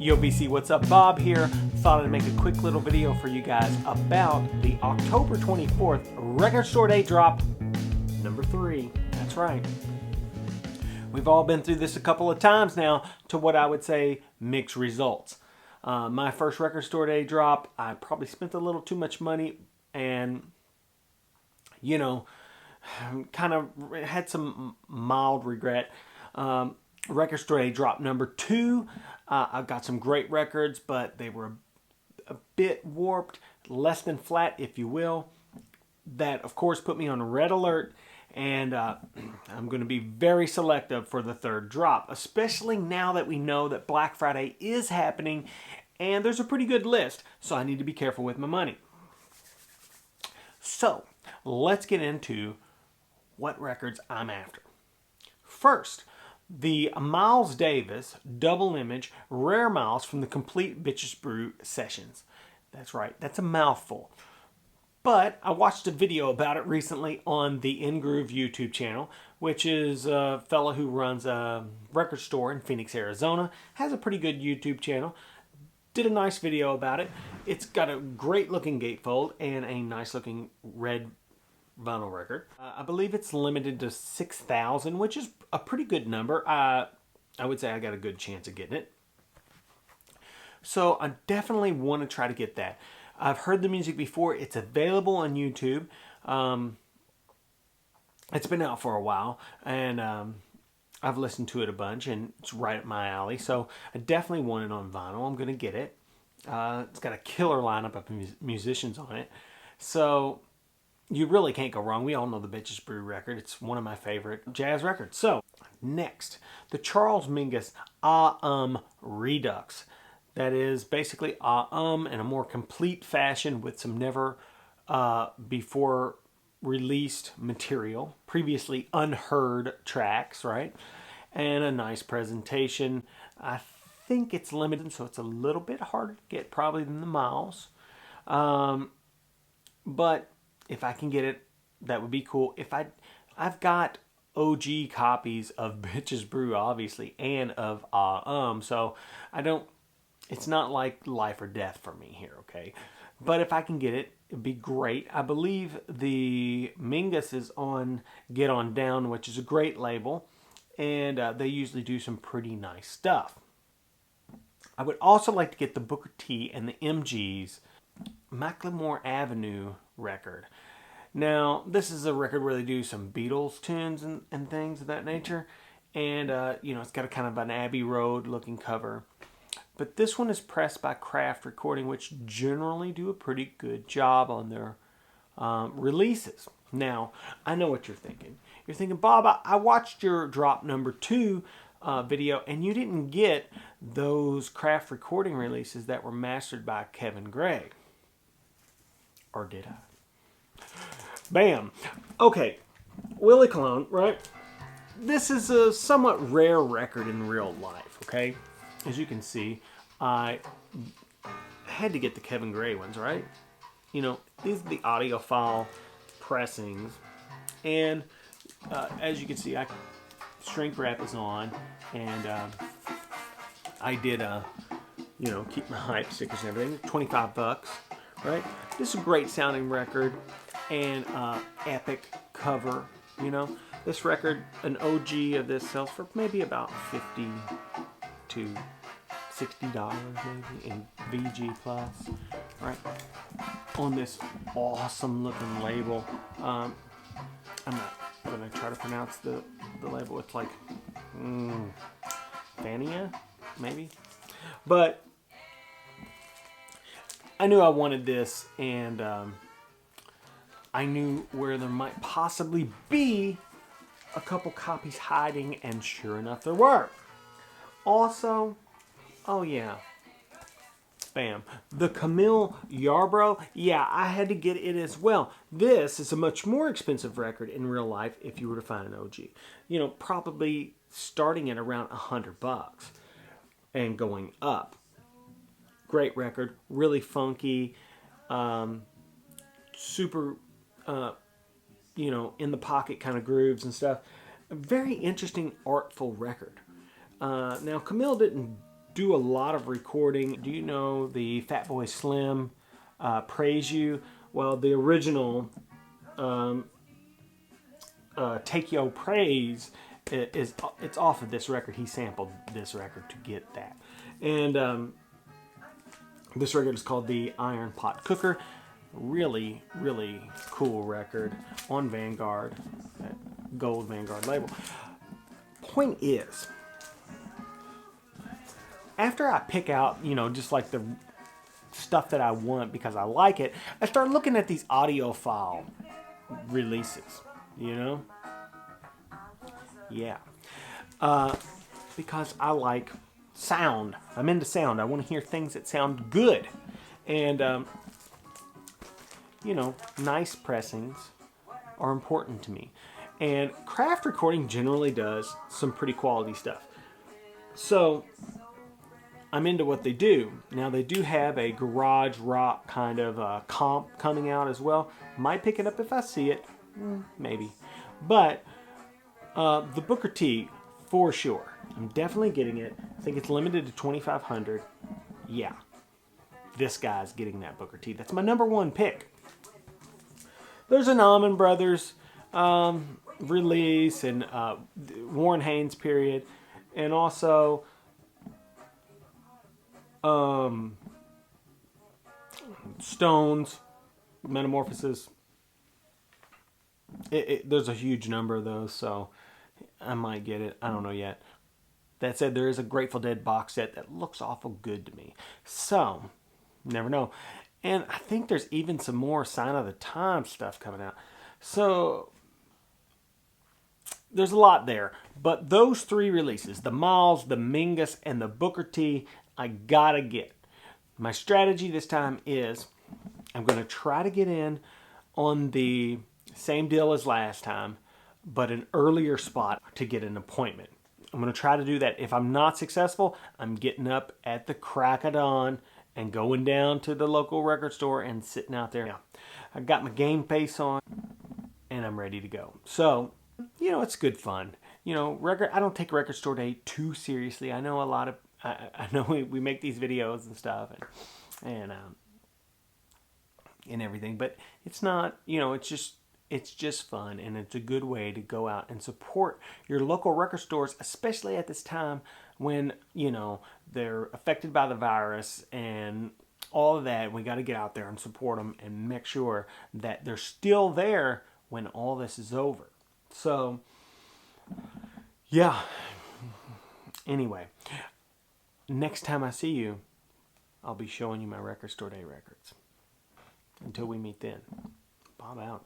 Yo BC, what's up? Bob here. Thought I'd make a quick little video for you guys about the October 24th Record Store Day drop number 3. That's right. We've all been through this a couple of times now to what I would say mixed results. My first Record Store Day drop, I probably spent a little too much money and, you know, kind of had some mild regret. Record Store Day drop number 2. I've got some great records, but they were a bit warped, less than flat, if you will. That, of course, put me on red alert, and I'm going to be very selective for the third drop, especially now that we know that Black Friday is happening, and there's a pretty good list, so I need to be careful with my money. So, let's get into what records I'm after. First, the Miles Davis double image rare miles from the Complete Bitches Brew sessions. That's right, that's a mouthful. But I watched a video about it recently on the In Groove YouTube channel, which is a fellow who runs a record store in Phoenix, Arizona. Has a pretty good YouTube channel. Did a nice video about it. It's got a great looking gatefold and a nice looking red vinyl record. I believe it's limited to 6,000, which is a pretty good number. I would say I got a good chance of getting it. So I definitely want to try to get that. I've heard the music before. It's available on YouTube. It's been out for a while, and I've listened to it a bunch, and it's right up my alley. So I definitely want it on vinyl. I'm going to get it. It's got a killer lineup of musicians on it. So you really can't go wrong. We all know the Bitches Brew record. It's one of my favorite jazz records. So, next, the Charles Mingus Redux. That is basically in a more complete fashion with some never before released material, previously unheard tracks, right? And a nice presentation. I think it's limited, so it's a little bit harder to get probably than the Miles. But if I can get it, that would be cool. I've got OG copies of Bitches Brew, obviously, and of so it's not like life or death for me here, okay? But if I can get it, it'd be great. I believe the Mingus is on Get On Down, which is a great label, and they usually do some pretty nice stuff. I would also like to get the Booker T and the MG's Macklemore Avenue record. Now, this is a record where they do some Beatles tunes and things of that nature. And, it's got a kind of an Abbey Road looking cover. But this one is pressed by Craft Recording, which generally do a pretty good job on their releases. Now, I know what you're thinking. You're thinking, Bob, I watched your drop number 2 video, and you didn't get those Craft Recording releases that were mastered by Kevin Gray. Or did I? Bam. Okay, Willie Colon, right? This is a somewhat rare record in real life, okay? As you can see, I had to get the Kevin Gray ones, right? You know, these are the audiophile pressings. And as you can see, shrink wrap is on. And I did, keep my hype stickers and everything. $25, right? This is a great sounding record. And epic cover, This record, an OG of this sells for maybe about $50 to $60 maybe in VG plus, right? On this awesome looking label. I'm not gonna try to pronounce the label. It's like Fania, maybe. But I knew I wanted this, and I knew where there might possibly be a couple copies hiding, and sure enough there were. Also, oh yeah, bam, the Camille Yarbrough, yeah, I had to get it as well. This is a much more expensive record in real life if you were to find an OG. Probably starting at around $100 and going up. Great record, really funky, super in the pocket kind of grooves and stuff. A very interesting, artful record. Now, Camille didn't do a lot of recording. Do you know the Fatboy Slim, Praise You? Well, the original Take Yo Praise it's off of this record. He sampled this record to get that. And this record is called the Iron Pot Cooker. Really, really cool record on Vanguard, that gold Vanguard label. Point is, after I pick out, you know, just like the stuff that I want because I like it, I start looking at these audiophile releases, you know? Yeah. Because I like sound. I'm into sound. I want to hear things that sound good. And, you know, nice pressings are important to me. And craft recording generally does some pretty quality stuff. So, I'm into what they do. Now, they do have a garage rock kind of comp coming out as well. Might pick it up if I see it. Maybe. But the Booker T, for sure. I'm definitely getting it. I think it's limited to 2,500. Yeah. This guy's getting that Booker T. That's my #1 pick. There's an Allman Brothers release and Warren Haynes period. And also Stones, Metamorphosis. There's a huge number of those, so I might get it. I don't know yet. That said, there is a Grateful Dead box set that looks awful good to me. So, never know. And I think there's even some more Sign of the Times stuff coming out. So, there's a lot there. But those 3 releases, the Miles, the Mingus, and the Booker T, I gotta get. My strategy this time is I'm going to try to get in on the same deal as last time, but an earlier spot to get an appointment. I'm going to try to do that. If I'm not successful, I'm getting up at the crack of dawn and going down to the local record store and sitting out there. Now, I got my game face on and I'm ready to go. So, you know, it's good fun. You know, I don't take record store day too seriously. I know a lot of, I know we make these videos and stuff and everything, but it's not, you know, it's just fun, and it's a good way to go out and support your local record stores, especially at this time when, you know, they're affected by the virus and all of that. We got to get out there and support them and make sure that they're still there when all this is over. So, yeah. Anyway, next time I see you, I'll be showing you my record store day records. Until we meet then, Bob out.